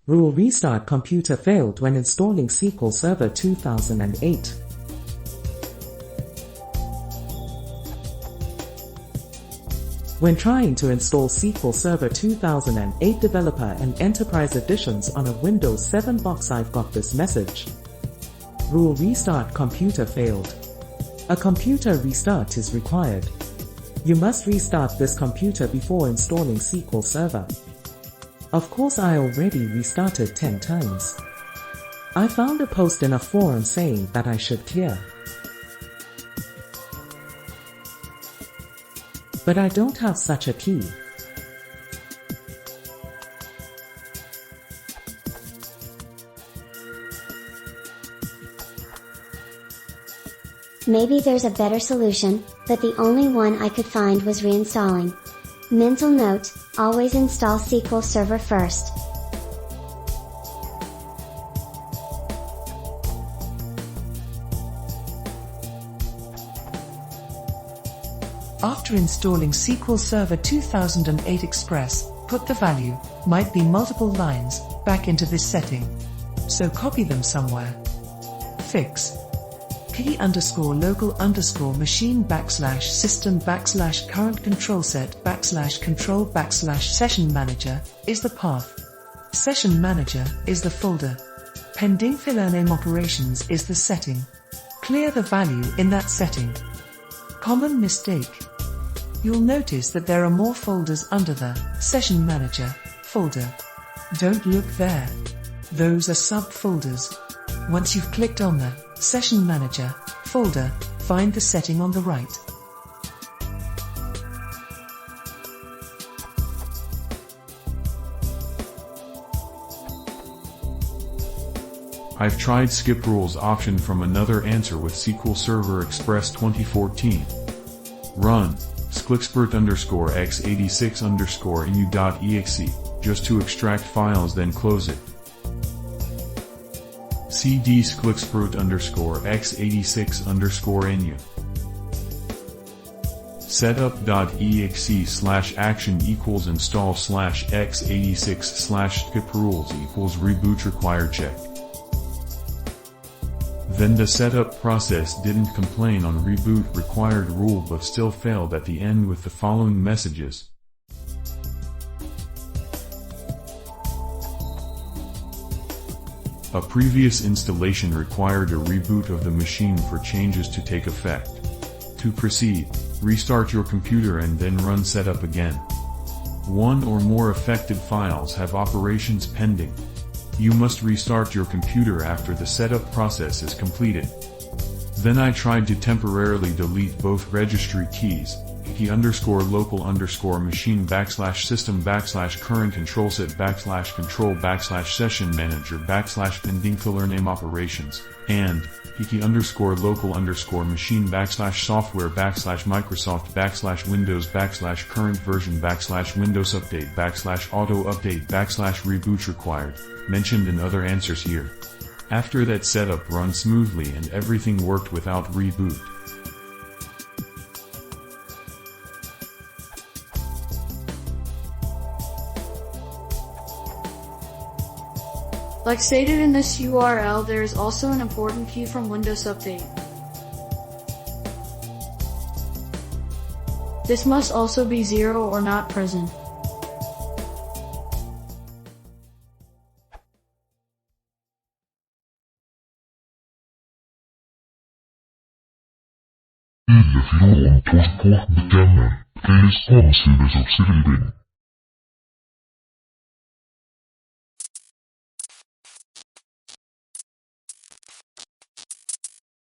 Rule restart computer failed when installing SQL Server 2008. When trying to install SQL Server 2008 Developer and Enterprise editions on a Windows 7 box, I've got this message. Rule restart computer failed. A computer restart is required. You must restart this computer before installing SQL Server. Of course, I already restarted 10 times. I found a post in a forum saying that I should clear. But I don't have such a key. Maybe there's a better solution, but the only one I could find was reinstalling. Mental note, always install SQL Server first. After installing SQL Server 2008 Express, put the value, might be multiple lines, back into this setting. So copy them somewhere. Fix. key_local_machine/system/current control set/control/session manager is the path. Session manager is the folder. Pending filler name operations is the setting. Clear the value in that setting. Common mistake. You'll notice that there are more folders under the Session Manager folder. Don't look there. Those are subfolders. Once you've clicked on the Session Manager folder, find the setting on the right. I've tried skip rules option from another answer with SQL Server Express 2014. Run sqlserver_x86_inu.exe just to extract files, then close it. cd sqlserver_x86_inu setup.exe/action equals install/x86/skip rules equals reboot required check. Then the setup process didn't complain on reboot required rule but still failed at the end with the following messages. A previous installation required a reboot of the machine for changes to take effect. To proceed, restart your computer and then run setup again. One or more affected files have operations pending. You must restart your computer after the setup process is completed. Then I tried to temporarily delete both registry keys, key_local_machine/system/current control set/control/session manager /pending filler name operations, and key_local_machine/software/Microsoft/Windows/current version/Windows update/auto update/reboot required, mentioned in other answers here. After that setup run smoothly and everything worked without reboot. Like stated in this URL, there is also an important key from Windows Update. This must also be 0 or not present. Ile filoon tosport bestämmer, det är som sidor